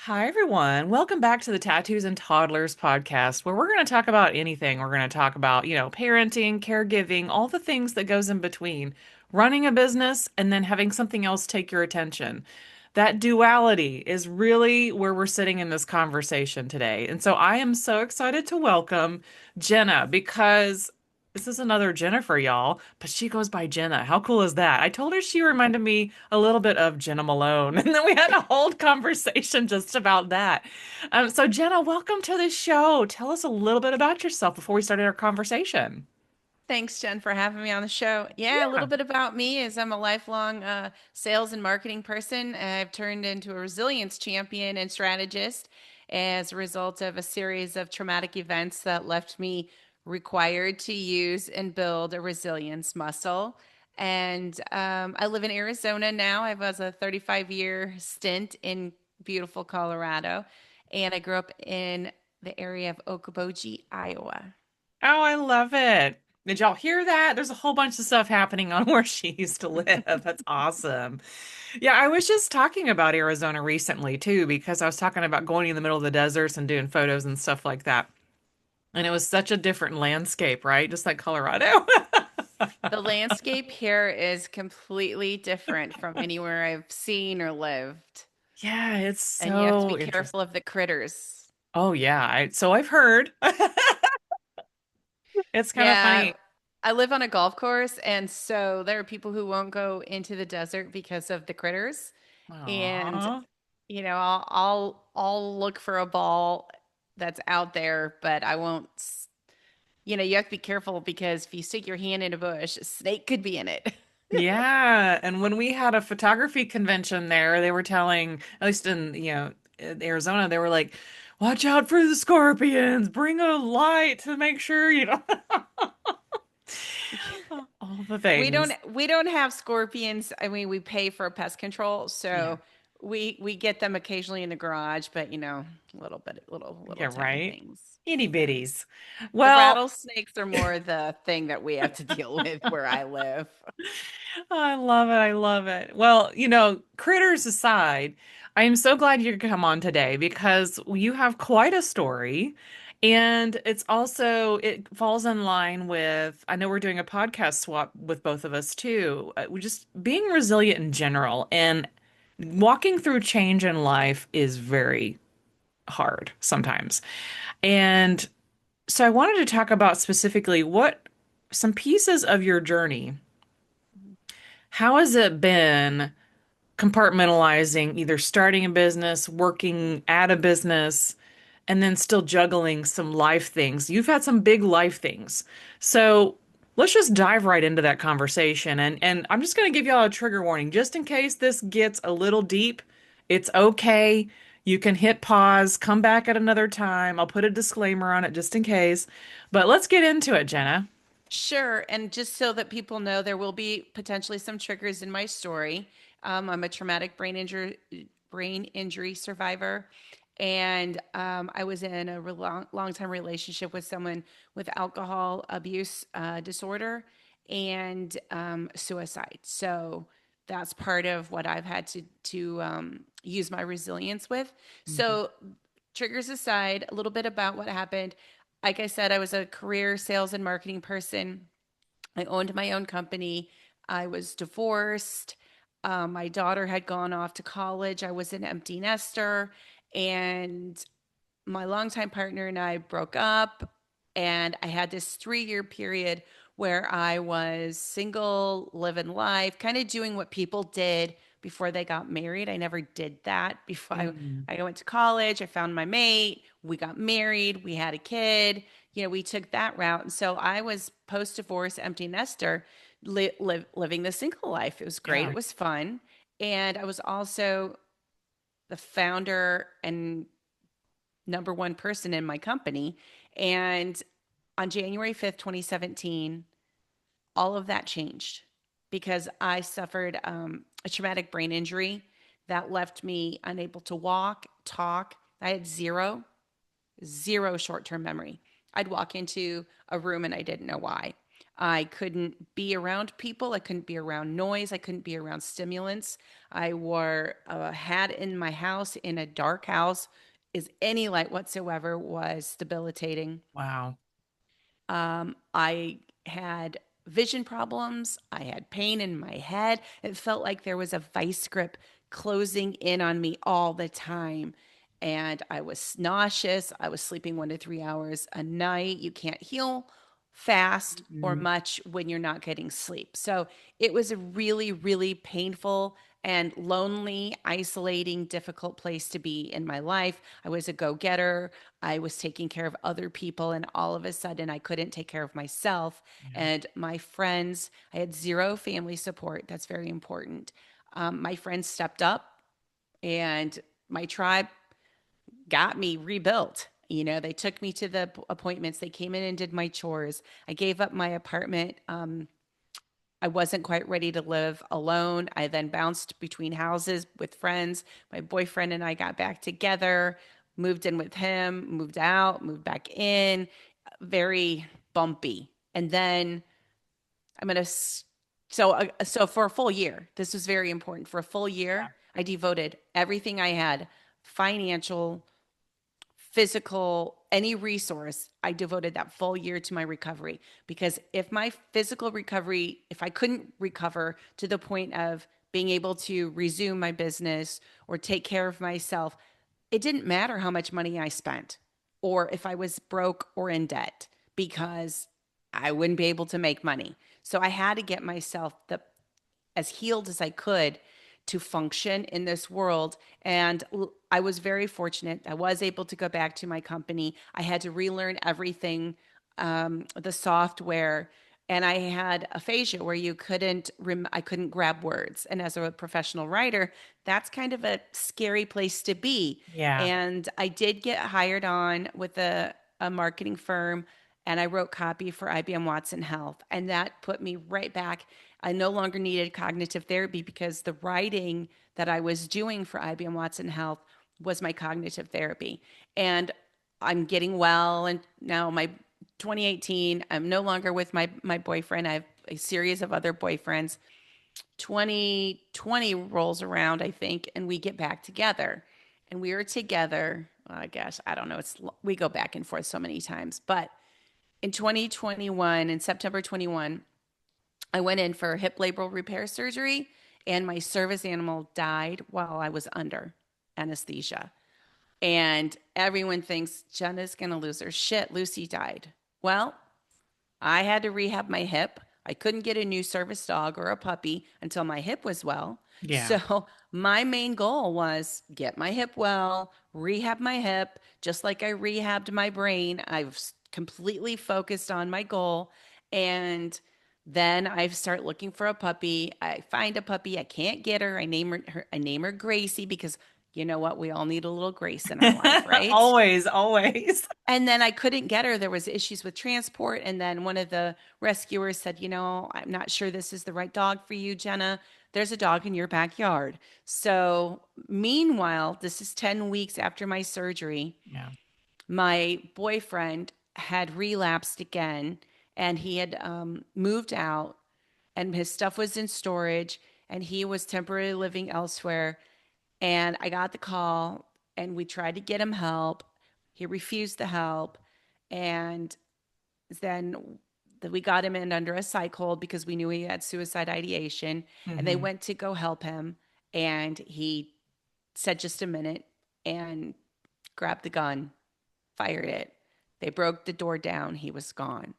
Hi, everyone. Welcome back to the Tattoos and Toddlers podcast, where we're going to talk about anything. We're going to talk about, parenting, caregiving, all the things that goes in between running a business and then having something else take your attention. That duality is really where we're sitting in this conversation today. And so I am so excited to welcome Jenna because this is another Jennifer, y'all, but she goes by Jenna. How cool is that? I told her she reminded me a little bit of Jenna Malone, and then we had a whole conversation just about that. So, Jenna, welcome to the show. Tell us a little bit about yourself before we started our conversation. Thanks, Jen, for having me on the show. Yeah, a Yeah. little bit about me is I'm a lifelong sales and marketing person. I've turned into a resilience champion and strategist as a result of a series of traumatic events that left me required to use and build a resilience muscle. And I live in Arizona now. I was a 35-year stint in beautiful Colorado, and I grew up in the area of Okoboji, Iowa. Oh, I love it. Did y'all hear that? There's a whole bunch of stuff happening on where she used to live. That's awesome. Yeah, I was just talking about Arizona recently too, because I was talking about going in the middle of the deserts and doing photos and stuff like that. And it was such a different landscape, right? Just like Colorado. The landscape here is completely different from anywhere I've seen or lived. Yeah, it's And you have to be so interesting. careful of the critters. Oh yeah, so I've heard. It's kind of Yeah, funny. I live on a golf course, and so there are people who won't go into the desert because of the critters. And Aw. I'll look for a ball that's out there, but I won't. You have to be careful because if you stick your hand in a bush, a snake could be in it. Yeah, and when we had a photography convention there, they were telling, at least in Arizona, they were like, "Watch out for the scorpions. Bring a light to make sure you know all the We don't things." we don't have scorpions. I mean, we pay for pest control, Yeah. so we get them occasionally in the garage, but a little bit, little Yeah, tiny right. things. Itty Yeah. bitties. The Well, rattlesnakes are more the thing that we have to deal with where I live. I love it. I love it. Well, critters aside, I am so glad you could come on today because you have quite a story. And it falls in line with, I know we're doing a podcast swap with both of us too. We're just being resilient in general and walking through change in life is very hard sometimes. And so I wanted to talk about specifically what some pieces of your journey. How has it been compartmentalizing either starting a business, working at a business, and then still juggling some life things? You've had some big life things. So let's just dive right into that conversation. And I'm just going to give y'all a trigger warning just in case this gets a little deep. It's okay. You can hit pause, come back at another time. I'll put a disclaimer on it just in case. But let's get into it, Jenna. Sure, and just so that people know, there will be potentially some triggers in my story. I'm a traumatic brain injury survivor, and I was in a long time relationship with someone with alcohol abuse disorder and suicide. So that's part of what I've had to use my resilience with. Mhm. So triggers aside, a little bit about what happened. Like I said, I was a career sales and marketing person. I owned my own company. I was divorced. My daughter had gone off to college. I was an empty nester. And my longtime partner and I broke up. And I had this 3-year period where I was single, living life, kind of doing what people did before they got married. I never did that before Mm. I went to college. I found my mate. We got married. We had a kid. We took that route. And so I was post divorce, empty nester, living the single life. It was great. Yeah. It was fun. And I was also the founder and number one person in my company. And on January 5th, 2017, all of that changed because I suffered a traumatic brain injury that left me unable to walk, talk. I had zero short term memory. I'd walk into a room and I didn't know why. I couldn't be around people. I couldn't be around noise. I couldn't be around stimulants. I wore a hat in my house in a dark house. Is any light whatsoever was debilitating. Wow. I had vision problems. I had pain in my head. It felt like there was a vice grip closing in on me all the time. And I was nauseous. I was sleeping 1 to 3 hours a night. You can't heal fast or Mhm. much when you're not getting sleep. So it was a really, really painful and lonely, isolating, difficult place to be in my life. I was a go getter. I was taking care of other people, and all of a sudden, I couldn't take care of myself. Yeah. And my friends, I had zero family support. That's very important. My friends stepped up, and my tribe got me rebuilt. You know, they took me to the appointments. They came in and did my chores. I gave up my apartment. I wasn't quite ready to live alone. I then bounced between houses with friends. My boyfriend and I got back together, moved in with him, moved out, moved back in. Very bumpy. And then I'm going to so for a full year, this was very important. For a full year, I devoted everything I had, financial, physical, any resource, I devoted that full year to my recovery. Because if my physical recovery, if I couldn't recover to the point of being able to resume my business or take care of myself, it didn't matter how much money I spent or if I was broke or in debt because I wouldn't be able to make money. So I had to get myself as healed as I could to function in this world. And I was very fortunate. I was able to go back to my company. I had to relearn everything, the software, and I had aphasia where I couldn't grab words. And as a professional writer, that's kind of a scary place to be. Yeah. And I did get hired on with a marketing firm, and I wrote copy for IBM Watson Health. And that put me right back. I no longer needed cognitive therapy because the writing that I was doing for IBM Watson Health was my cognitive therapy. And I'm getting well. And now 2018, I'm no longer with my boyfriend. I have a series of other boyfriends. 2020 rolls around, I think, and we get back together. And we were together, I guess, I don't know, we go back and forth so many times. But in 2021, in September 21, I went in for hip labral repair surgery, and my service animal died while I was under anesthesia. And everyone thinks Jenna's going to lose her shit. Lucy died. Well, I had to rehab my hip. I couldn't get a new service dog or a puppy until my hip was well. Yeah. So, my main goal was get my hip well, rehab my hip, just like I rehabbed my brain. I've completely focused on my goal. And then I start looking for a puppy. I find a puppy. I can't get her. I name her Gracie because you know what? We all need a little grace in our life, right? Always, always. And then I couldn't get her. There was issues with transport. And then one of the rescuers said, you know, I'm not sure this is the right dog for you, Jenna. There's a dog in your backyard. So meanwhile, this is 10 weeks after my surgery. Yeah. My boyfriend had relapsed again and he had moved out and his stuff was in storage and he was temporarily living elsewhere. And I got the call and we tried to get him help. He refused the help. And then we got him in under a psych hold because we knew he had suicide ideation. And they Hmm. went to go help him. And he said, just a minute, and grabbed the gun, fired it. They broke the door down. He was gone.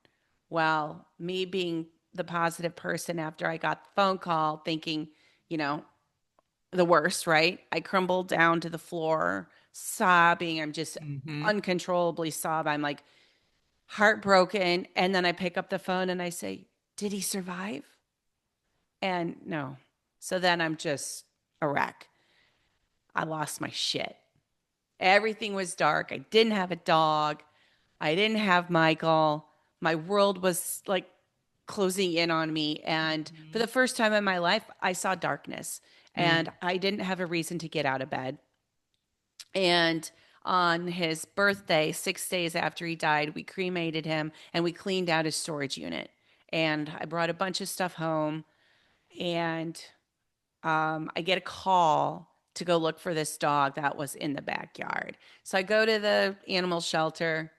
Well, me being the positive person after I got the phone call, thinking, you know, the worst, right? I crumbled down to the floor, sobbing. I'm just Hmm. uncontrollably sob. I'm like heartbroken. And then I pick up the phone and I say, did he survive? And no. So then I'm just a wreck. I lost my shit. Everything was dark. I didn't have a dog. I didn't have Michael. My world was like closing in on me. And for the first time in my life, I saw darkness and Hmm. I didn't have a reason to get out of bed. And on his birthday, 6 days after he died, we cremated him and we cleaned out his storage unit. and I brought a bunch of stuff home. And I get a call to go look for this dog that was in the backyard. So I go to the animal shelter.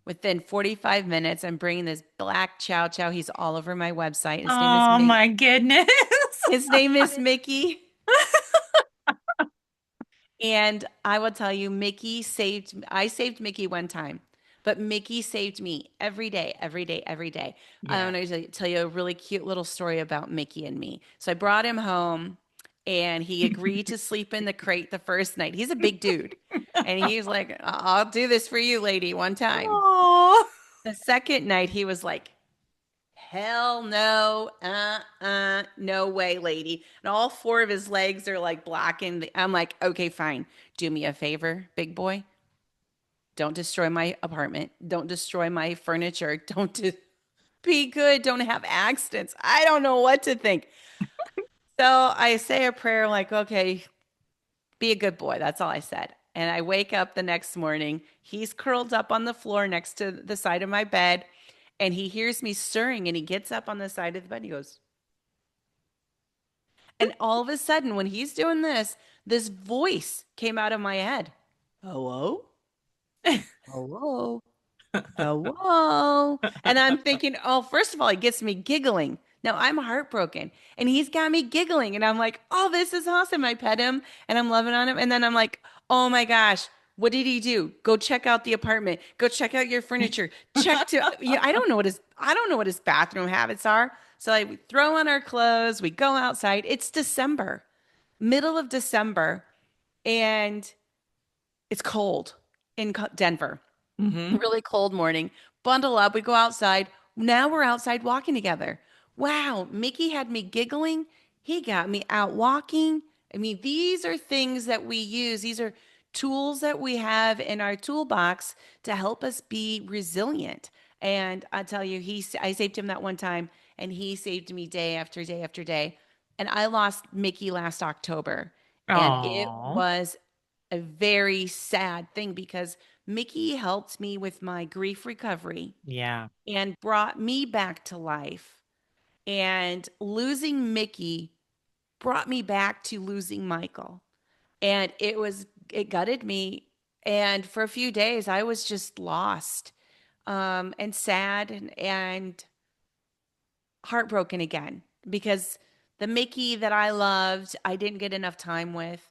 Within 45 minutes, I'm bringing this black chow chow. He's all over my website. Oh my goodness. His name is Mickey. And I will tell you, I saved Mickey one time, but Mickey saved me every day, every day, every day. I Yeah. want to tell you a really cute little story about Mickey and me. So I brought him home and he agreed to sleep in the crate the first night. He's a big dude. And he's like, I'll do this for you, lady, one time. Oh. The second night, he was like, hell no, no way, lady. And all four of his legs are like blackened. I'm like, okay, fine. Do me a favor, big boy. Don't destroy my apartment. Don't destroy my furniture. Be good. Don't have accidents. I don't know what to think. So I say a prayer like, okay, be a good boy. That's all I said. And I wake up the next morning. He's curled up on the floor next to the side of my bed. And he hears me stirring and he gets up on the side of the bed. And he goes, and all of a sudden, when he's doing this voice came out of my head. Hello? Hello? Hello? And I'm thinking, oh, first of all, it gets me giggling. Now I'm heartbroken and he's got me giggling. And I'm like, oh, this is awesome. I pet him and I'm loving on him. And then I'm like, oh my gosh, what did he do? Go check out the apartment. Go check out your furniture. Check to, I don't know what his bathroom habits are. So like we throw on our clothes, we go outside. It's December, middle of December, and it's cold in Denver, Hmm. really cold morning. Bundle up, we go outside. Now we're outside walking together. Wow, Mickey had me giggling. He got me out walking. I mean, these are things that we use. These are tools that we have in our toolbox to help us be resilient. And I tell you, I saved him that one time, and he saved me day after day after day. And I lost Mickey last October, and it Oh. was a very sad thing because Mickey helped me with my grief recovery Yeah. and brought me back to life. And losing Mickey brought me back to losing Michael. And it gutted me. And for a few days, I was just lost and sad and heartbroken again because the Mickey that I loved, I didn't get enough time with.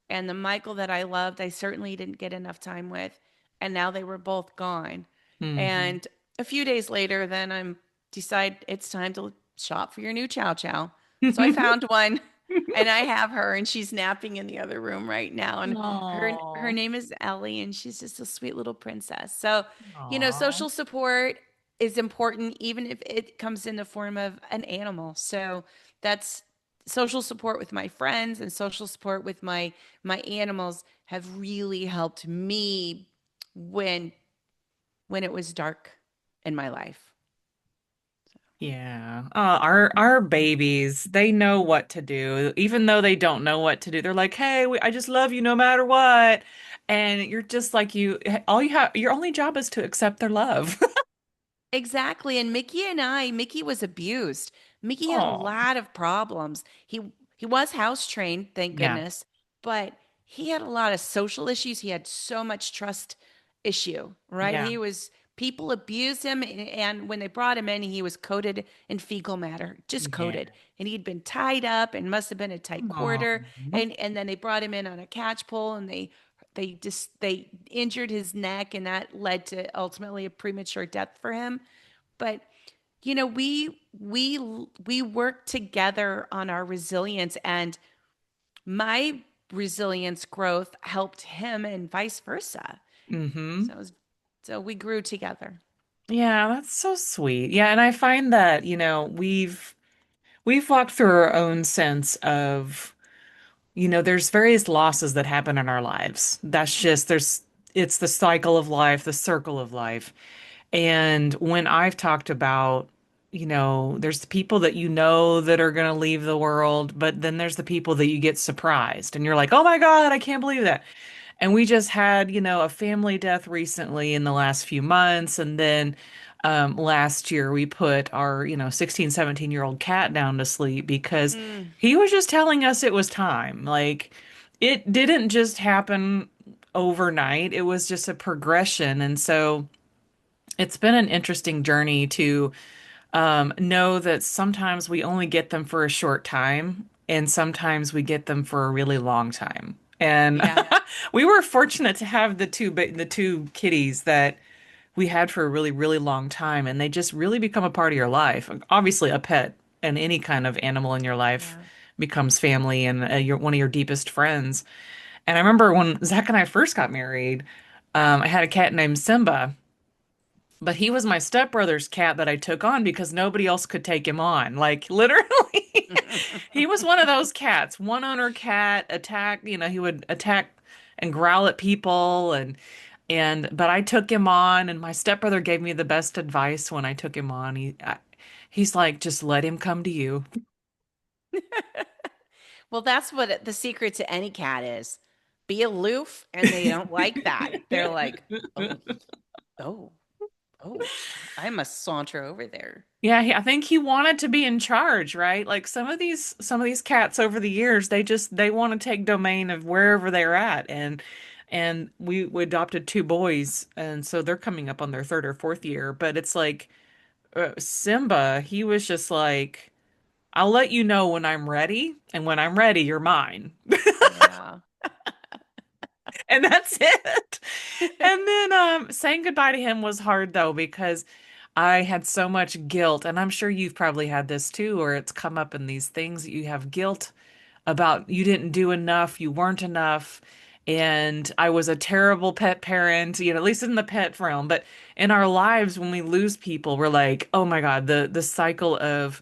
And the Michael that I loved, I certainly didn't get enough time with. And now they were both gone. Hmm. And a few days later, then I'm decide it's time to shop for your new chow chow. So I found one and I have her and she's napping in the other room right now. And her Oh. name is Ellie and she's just a sweet little princess. So, Oh. social support is important even if it comes in the form of an animal. So that's social support with my friends and social support with my animals have really helped me when when it was dark in my life. Yeah. Our babies, they know what to do. Even though they don't know what to do, they're like, "Hey, I just love you no matter what." And you're just like your only job is to accept their love. Exactly. And Mickey was abused. Mickey had a Oh. lot of problems. He was house trained, thank Yeah. goodness, but he had a lot of social issues. He had so much trust issue, right? Yeah. He was People abused him and when they brought him in, he was coated in fecal matter, just Yeah. coated. And he'd been tied up and must have been a tight Oh. quarter. And then they brought him in on a catch pole and they injured his neck and that led to ultimately a premature death for him. But we work together on our resilience, and my resilience growth helped him, and vice versa. Hmm. So so we grew together. Yeah, that's so sweet. Yeah, and I find that, we've walked through our own sense of, there's various losses that happen in our lives. That's just it's the cycle of life, the circle of life. And when I've talked about, there's the people that that are going to leave the world, but then there's the people that you get surprised and you're like, "Oh my God, I can't believe that." And we just had, a family death recently in the last few months. And then last year we put our, 16, 17-year-old cat down to sleep because Mm, he was just telling us it was time. Like it didn't just happen overnight. It was just a progression. And so it's been an interesting journey to know that sometimes we only get them for a short time, and sometimes we get them for a really long time. And yeah. we were fortunate to have the two kitties that we had for a really, really long time, and they just really become a part of your life. Obviously, a pet and any kind of animal in your life Yeah. becomes family and you're one of your deepest friends. And I remember when Zach and I first got married, I had a cat named Simba. But he was my stepbrother's cat that I took on because nobody else could take him on. Like literally, he was one of those cats, one owner cat, he would attack and growl at people but I took him on and my stepbrother gave me the best advice when I took him on. He's like, just let him come to you. Well, that's what the secret to any cat is. Be aloof, and they don't like that. They're like, oh, oh, oh, I must saunter over there. Yeah, I think he wanted to be in charge, right? Like some of these cats over the years, they want to take domain of wherever they're at, and we adopted two boys, and so they're coming up on their third or fourth year. But it's like Simba, he was just like, I'll let you know when I'm ready, and when I'm ready, you're mine. Yeah. And that's it. And then saying goodbye to him was hard though because I had so much guilt, and I'm sure you've probably had this too, or it's come up in these things that you have guilt about you didn't do enough, you weren't enough, and I was a terrible pet parent, at least in the pet realm. But in our lives, when we lose people, we're like, oh my God, the cycle of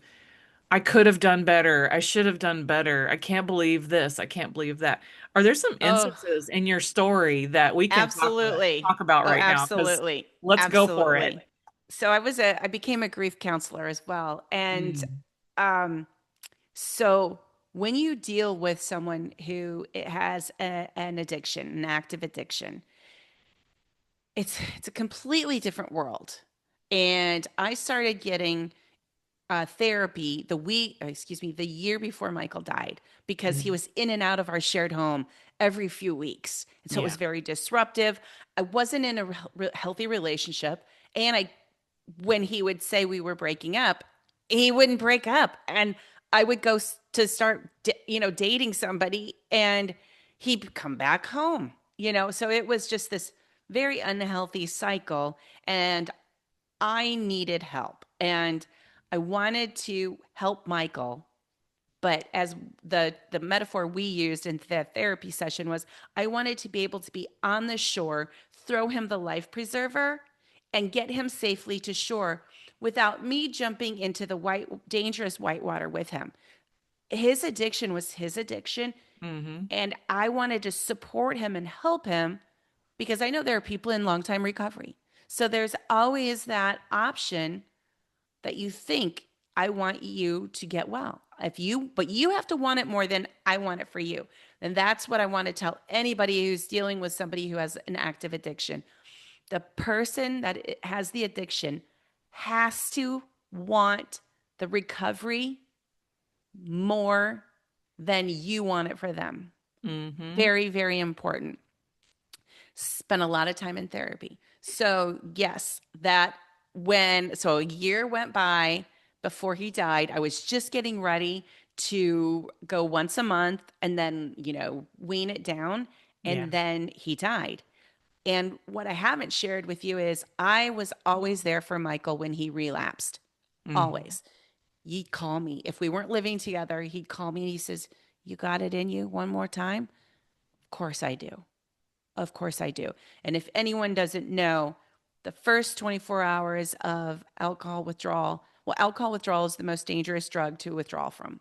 I could have done better. I should have done better. I can't believe this. I can't believe that. Are there some Oh, instances in your story that we can absolutely. talk about Oh, right now? Because absolutely. let's go for it. Absolutely. So I became a grief counselor as well. And Mm, um, so when you deal with someone who has an addiction, an active addiction, it's a completely different world. And I started getting therapy the year before Michael died because he mm, was in and out of our shared home every few weeks. And so it was yeah. very disruptive. I wasn't in a healthy relationship. And when he would say we were breaking up, he wouldn't break up. And I would go to start, dating somebody and he'd come back home. So it was just this very unhealthy cycle. And I needed help and I wanted to help Michael. But as the metaphor we used in that therapy session was, I wanted to be able to be on the shore, throw him the life preserver, and get him safely to shore without me jumping into the dangerous whitewater with him. His addiction was his addiction, Hmm. and I wanted to support him and help him because I know there are people in long time recovery. So there's always that option that you think I want you to get well. But you have to want it more than I want it for you. And that's what I want to tell anybody who's dealing with somebody who has an active addiction. The person that has the addiction has to want the recovery more than you want it for them. Hmm. Very, very important. Spent a lot of time in therapy. So, yes, so a year went by before he died. I was just getting ready to go once a month and then, wean it down. Yeah. And then he died. And what I haven't shared with you is I was always there for Michael when he relapsed. Hmm. Always. He'd call me. If we weren't living together, he'd call me and he says, "You got it in you one more time?" Of course I do. Of course I do. And if anyone doesn't know, the first 24 hours of alcohol withdrawal, well, alcohol withdrawal is the most dangerous drug to withdraw from.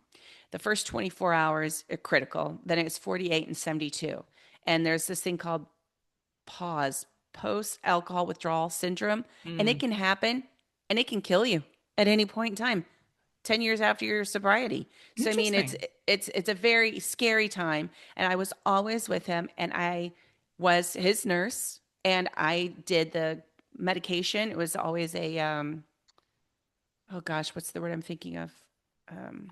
The first 24 hours are critical. Then it's 48 and 72. And there's this thing called pause, post alcohol withdrawal syndrome. And it Mm. can happen and it can kill you at any point in time. 10 years after your sobriety. So I mean Interesting. it's a very scary time and I was always with him and I was his nurse and I did the medication. It was always a oh gosh, what's the word I'm thinking of? Um,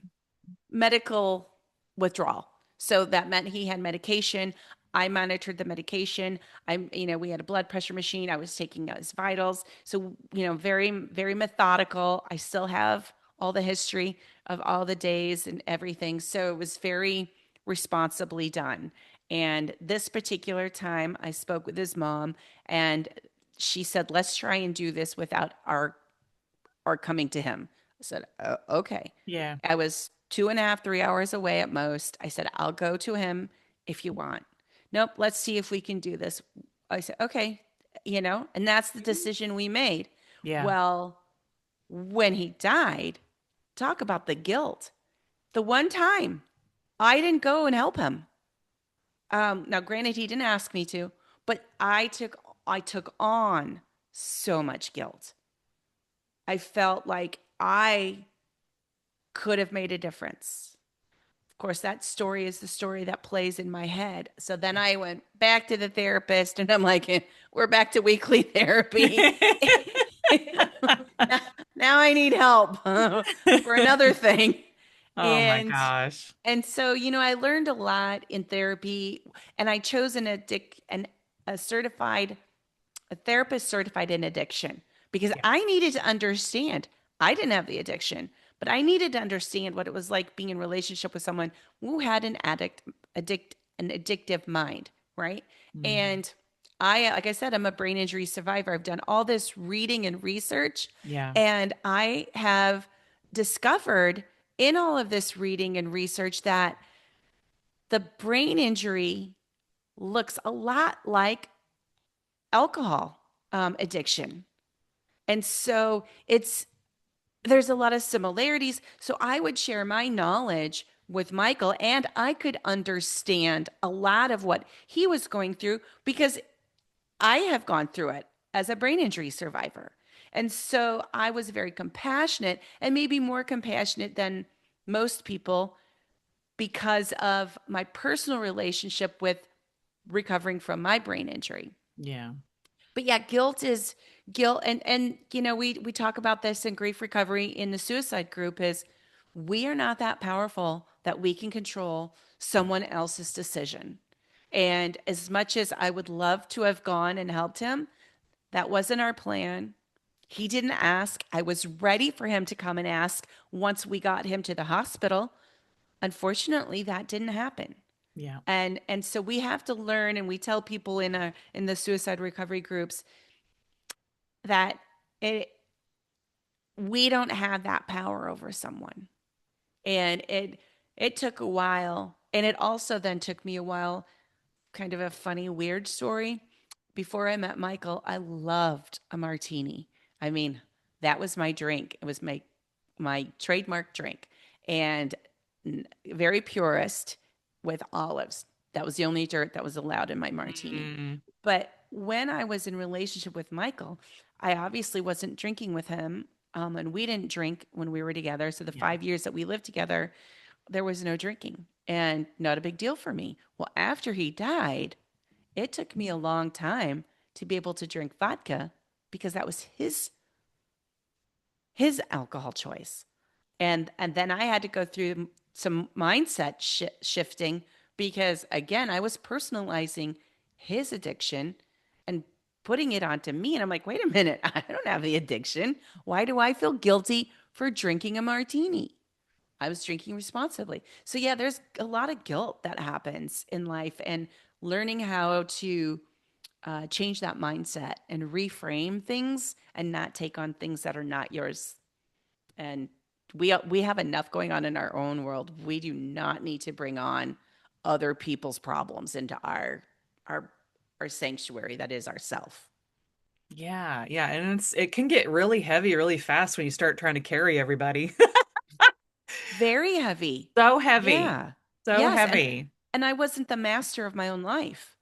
Medical withdrawal. So that meant he had medication. I monitored the medication. We had a blood pressure machine. I was taking his vitals. So, very, very methodical. I still have all the history of all the days and everything. So it was very responsibly done. And this particular time, I spoke with his mom, and she said, let's try and do this without our coming to him. I said, okay. Yeah. I was 2.5, 3 hours away at most. I said, I'll go to him if you want. Nope, let's see if we can do this. I said, okay, and that's the decision we made. Yeah. Well, when he died, talk about the guilt. The one time I didn't go and help him. Now, granted, he didn't ask me to, but I took on so much guilt. I felt like I could have made a difference. Of course, that story is the story that plays in my head. So then I went back to the therapist and I'm like, we're back to weekly therapy. now, now I need help for another thing. Oh my And gosh. and so, I learned a lot in therapy, and I chose a certified a therapist certified in addiction because Yeah. I needed to understand. I didn't have the addiction, but I needed to understand what it was like being in a relationship with someone who had an addictive mind, right? Mhm. And like I said, I'm a brain injury survivor. I've done all this reading and research, Yeah. and I have discovered in all of this reading and research that the brain injury looks a lot like alcohol addiction. And so there's a lot of similarities. So I would share my knowledge with Michael, and I could understand a lot of what he was going through because I have gone through it as a brain injury survivor. And so I was very compassionate, and maybe more compassionate than most people because of my personal relationship with recovering from my brain injury. Yeah. But yeah, guilt is guilt, and we talk about this in grief recovery in the suicide group is we are not that powerful that we can control someone else's decision. And as much as I would love to have gone and helped him, that wasn't our plan. He didn't ask. I was ready for him to come and ask once we got him to the hospital. Unfortunately, that didn't happen. Yeah. And so we have to learn, and we tell people in the suicide recovery groups that it we don't have that power over someone. And it took a while, and it also then took me a while, kind of a funny weird story. Before I met Michael, I loved a martini. I mean, that was my drink. It was my trademark drink, and very purist with olives. That was the only dirt that was allowed in my martini. Mm. But when I was in relationship with Michael, I obviously wasn't drinking with him. And we didn't drink when we were together. So the Yeah. 5 years that we lived together, there was no drinking and not a big deal for me. Well, after he died, it took me a long time to be able to drink vodka because that was his alcohol choice. And then I had to go through some mindset shifting because again, I was personalizing his addiction and putting it onto me, and I'm like, wait a minute, I don't have the addiction. Why do I feel guilty for drinking a martini? I was drinking responsibly. So yeah, there's a lot of guilt that happens in life, and learning how to change that mindset and reframe things and not take on things that are not yours. And we have enough going on in our own world. We do not need to bring on other people's problems into our our sanctuary that is ourself. Yeah. Yeah. And it can get really heavy really fast when you start trying to carry everybody. Very heavy. So heavy. Yeah. So Yes, heavy. and I wasn't the master of my own life.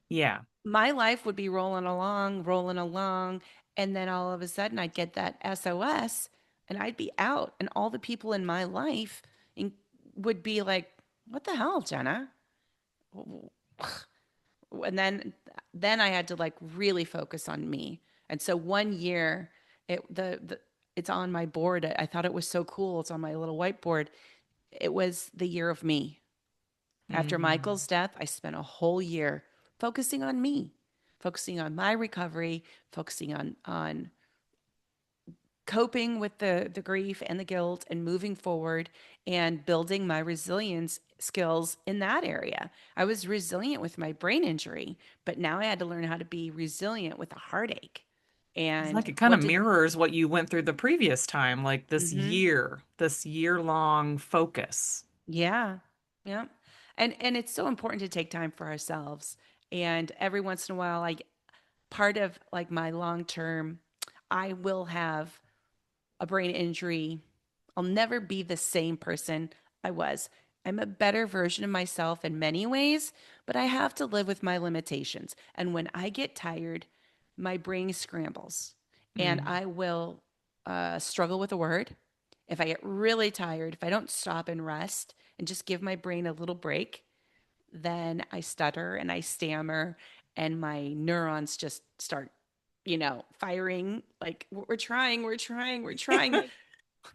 Yeah. My life would be rolling along, and then all of a sudden I'd get that SOS and I'd be out, and all the people in my life in, would be like, "What the hell, Jenna?" And then I had to like really focus on me. And so one year, it's on my board. I thought it was so cool. It's on my little whiteboard. It was the year of me. After Mm. Michael's death, I spent a whole year focusing on me, focusing on my recovery, focusing on coping with the grief and the guilt and moving forward and building my resilience skills in that area. I was resilient with my brain injury, but now I had to learn how to be resilient with a heartache. It's And like it kind what of did mirrors what you went through the previous time, like mhm. this year long focus. Yeah. Yeah. And it's so important to take time for ourselves. And every once in a while, like part of like my long term, I will have a brain injury. I'll never be the same person I was. I'm a better version of myself in many ways, but I have to live with my limitations. And when I get tired, my brain scrambles and Mm. I will struggle with a word. If I get really tired, if I don't stop and rest and just give my brain a little break, then I stutter and I stammer and my neurons just start, firing like we're trying.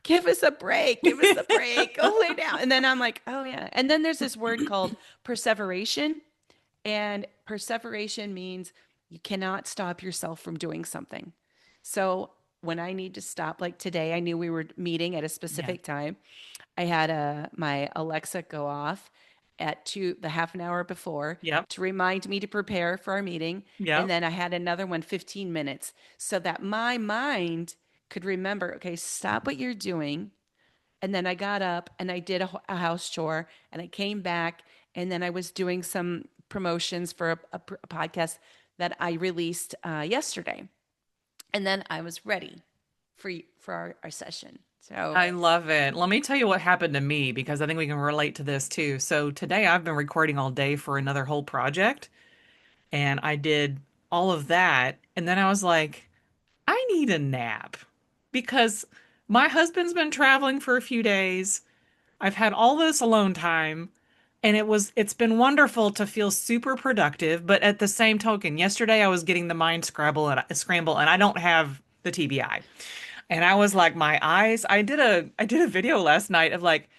Give us a break. Give us a break. Go lay down. And then I'm like, oh yeah. And then there's this word called perseveration. And perseveration means you cannot stop yourself from doing something. So when I need to stop, like today, I knew we were meeting at a Yeah. specific time. I had my Alexa go off at the half an hour before Yep. to remind me to prepare for our meeting. And Yep. then I had another one 15 minutes so that my mind could remember, okay, stop what you're doing. And then I got up and I did a house chore and I came back and then I was doing some promotions for a podcast that I released yesterday. And then I was ready for our session. So, I love it. Let me tell you what happened to me because I think we can relate to this too. So today I've been recording all day for another whole project and I did all of that. And then I was like, I need a nap because my husband's been traveling for a few days. I've had all this alone time and it's been wonderful to feel super productive, but at the same token, yesterday I was getting the mind scramble and I don't have the TBI. And I was like my eyes, I did a video last night of like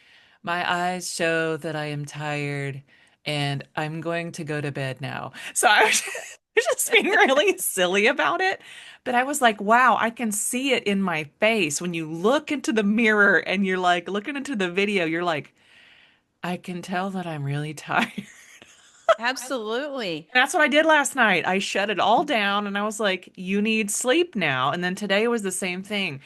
my eyes show that I am tired and I'm going to go to bed now. So I was just being really silly about it. But I was like, wow, I can see it in my face. When you look into the mirror and you're like looking into the video, you're like, I can tell that I'm really tired. absolutely. And that's what I did last night. I shut it all down and I was like, you need sleep now. And then today was the same thing.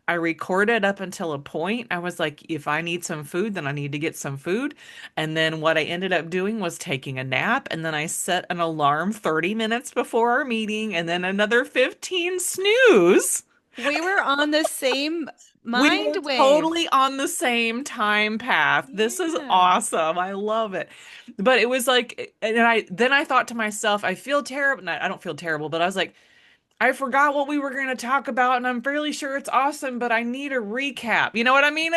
I recorded up until a point. I was like, if I need some food, then I need to get some food. And then what I ended up doing was taking a nap. And then I set an alarm 30 minutes before our meeting and then another 15 snooze. We were on the same We mind were wave. totally on the same time path. This is Yeah. awesome. I love it. But it was like, and I thought to myself, I feel terrible. I don't feel terrible, but I was like, I forgot what we were going to talk about, and I'm fairly sure it's awesome, but I need a recap. You know what I mean?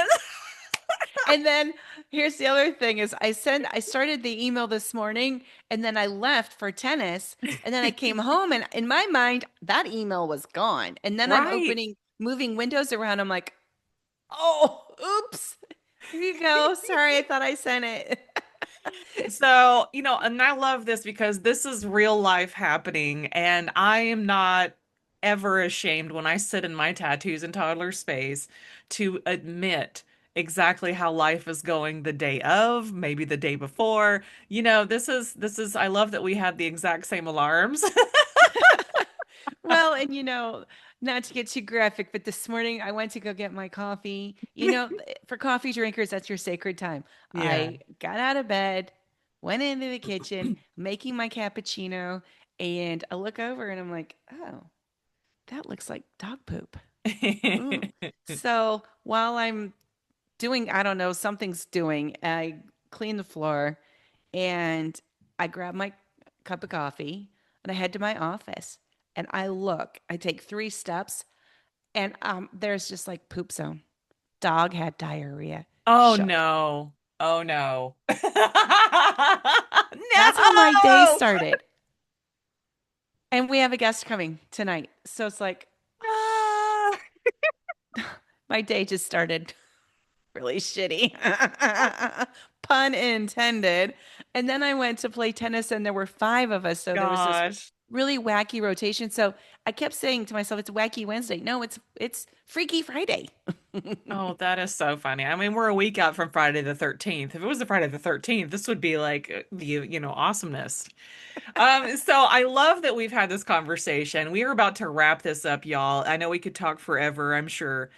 And then here's the other thing is I started the email this morning and then I left for tennis and then I came home and in my mind that email was gone. And then I'm Right. opening moving windows around. I'm like, "Oh, oops. Here you go. Sorry, I thought I sent it." So, and I love this because this is real life happening, and I am not ever ashamed when I sit in my tattoos and toddler space to admit exactly how life is going the day of, maybe the day before. This is I love that we had the exact same alarms. Well, and not to get too graphic, but this morning I went to go get my coffee. For coffee drinkers, that's your sacred time. Yeah. I got out of bed, went into the kitchen, making my cappuccino, and I look over and I'm like, oh, that looks like dog poop. Mm. So while I'm doing, I don't know, something's doing, I clean the floor and I grab my cup of coffee and I head to my office and I take 3 steps and there's just like poop zone. Dog had diarrhea. Oh Shook. no. Oh no. That's how my day No. started. And we have a guest coming tonight. So it's like, ah, my day just started really shitty. Pun intended. And then I went to play tennis and there were five of us. So there was this Gosh. really wacky rotation. So I kept saying to myself, it's Wacky Wednesday. No, it's Freaky Friday. Oh, that is so funny. I mean, we're a week out from Friday the 13th. If it was a Friday the 13th, this would be like the awesomeness. So I love that we've had this conversation. We are about to wrap this up, y'all. I know we could talk forever, I'm sure.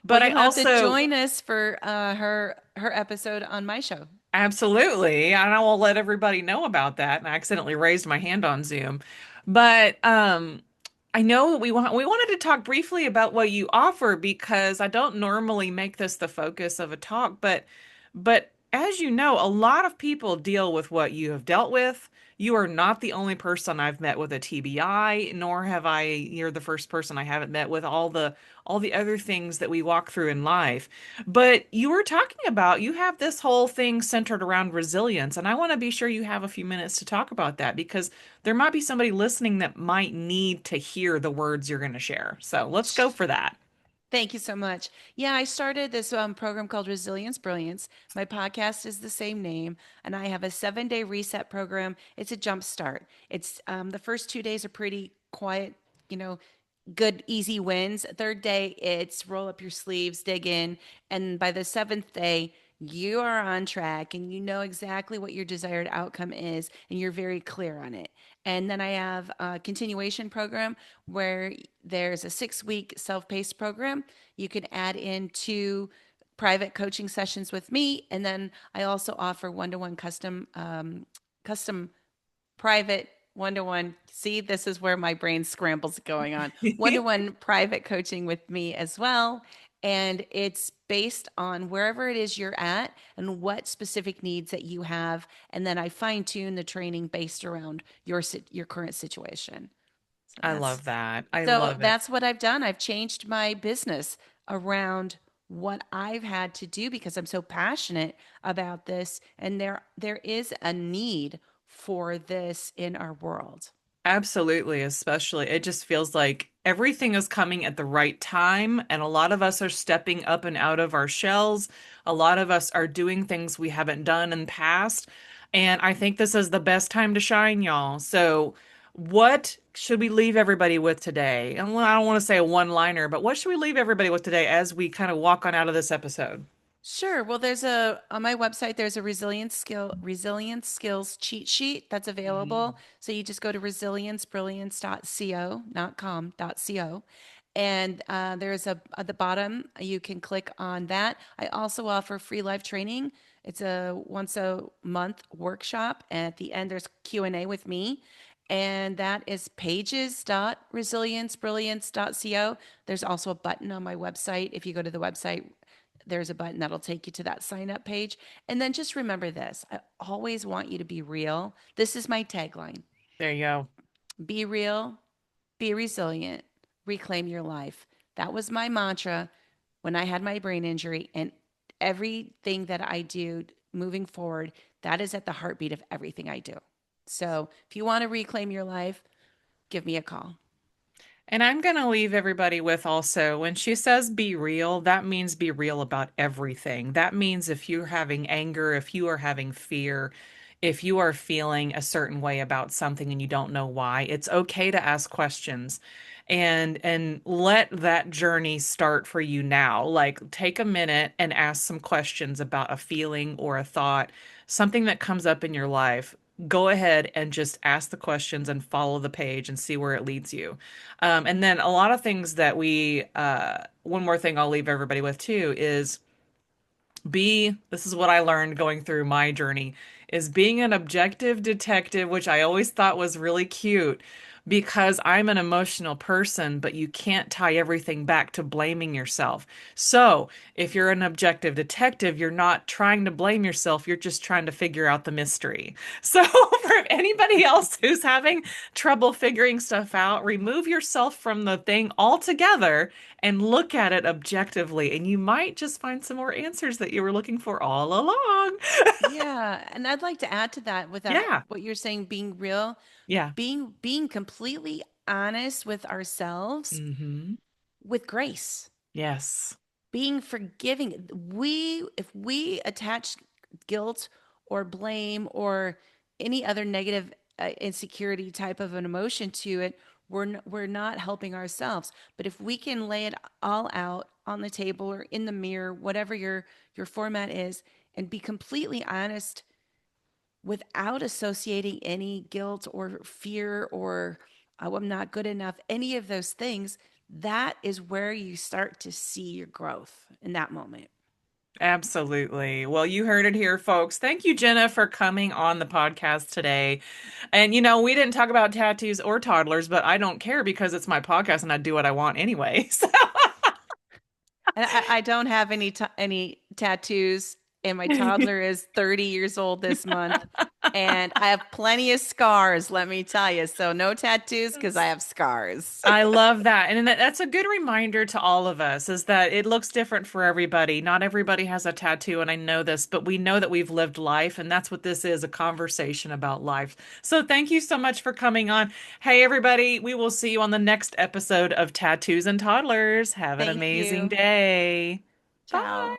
Well, But I you'll have to also join us for her episode on my show. absolutely, and I will let everybody know about that. And I accidentally raised my hand on Zoom. But I know that we wanted to talk briefly about what you offer because I don't normally make this the focus of a talk, but as you know, a lot of people deal with what you have dealt with. You are not the only person I've met with a TBI, nor have I, you're the first person I haven't met with all the other things that we walk through in life. But you were talking about you have this whole thing centered around resilience, and I want to be sure you have a few minutes to talk about that because there might be somebody listening that might need to hear the words you're going to share. So let's go for that. Thank you so much. Yeah, I started this program called Resilience Brilliance. My podcast is the same name, and I have a 7-day reset program. It's a jump start. It's the first 2 days are pretty quiet, you know, good, easy wins. Third day, it's roll up your sleeves, dig in. And by the seventh day, you are on track and you know exactly what your desired outcome is, and you're very clear on it. And then I have a continuation program where there's a 6-week self paced program. You can add in 2 private coaching sessions with me. And then I also offer one-to-one custom private one-to-one. See, this is where my brain scrambles going on. One-to-one private coaching with me as well. And it's based on wherever it is you're at and what specific needs that you have. And then I fine tune the training based around your current situation. So I that's love that. I so love it. that's what I've done. I've changed my business around what I've had to do because I'm so passionate about this and there is a need for this in our world. Absolutely, especially it just feels like everything is coming at the right time, and a lot of us are stepping up and out of our shells. A lot of us are doing things we haven't done in the past, and I think this is the best time to shine, y'all. So, what should we leave everybody with today? And well, I don't want to say a one-liner, but what should we leave everybody with today as we kind of walk on out of this episode? Sure. Well, there's a on my website there's a resilience skills cheat sheet that's Mhm. available. So you just go to resiliencebrilliance.co, not com.co. And there's a at the bottom you can click on that. I also offer free live training. It's a once a month workshop. And at the end there's Q&A with me. And that is pages.resiliencebrilliance.co. There's also a button on my website. If you go to the website, there's a button that'll take you to that sign up page. And then just remember this, I always want you to be real. This is my tagline: There you go. be real, be resilient, reclaim your life. That was my mantra when I had my brain injury. And everything that I do moving forward, that is at the heartbeat of everything I do. So if you want to reclaim your life, give me a call. And I'm going to leave everybody with also when she says be real, that means be real about everything. That means if you're having anger, if you are having fear, if you are feeling a certain way about something and you don't know why, it's okay to ask questions and let that journey start for you now. Like take a minute and ask some questions about a feeling or a thought, something that comes up in your life. Go ahead and just ask the questions and follow the page and see where it leads you. And then a lot of things that one more thing I'll leave everybody with too is this is what I learned going through my journey, is being an objective detective, which I always thought was really cute because I'm an emotional person, but you can't tie everything back to blaming yourself. So if you're an objective detective, you're not trying to blame yourself, you're just trying to figure out the mystery. So for anybody else who's having trouble figuring stuff out, remove yourself from the thing altogether and look at it objectively, and you might just find some more answers that you were looking for all along. Yeah, and I'd like to add to that with that Yeah. what you're saying being real, Yeah. being completely completely honest with ourselves Hmm. with grace, Yes. being forgiving. If we attach guilt or blame or any other negative insecurity type of an emotion to it, we're not helping ourselves. But if we can lay it all out on the table or in the mirror, whatever your format is, and be completely honest without associating any guilt or fear or oh, I'm not good enough, any of those things, that is where you start to see your growth in that moment. Absolutely. Well, you heard it here, folks. Thank you, Jenna, for coming on the podcast today. And, we didn't talk about tattoos or toddlers, but I don't care because it's my podcast and I do what I want anyway. So, And I don't have any tattoos, and my toddler is 30 years old this month, and I have plenty of scars, let me tell you. So no tattoos because I have scars. I love that. And that's a good reminder to all of us is that it looks different for everybody. Not everybody has a tattoo, and I know this, but we know that we've lived life, and that's what this is, a conversation about life. So thank you so much for coming on. Hey, everybody, we will see you on the next episode of Tattoos and Toddlers. Have an Thank amazing you. day. Bye. Ciao.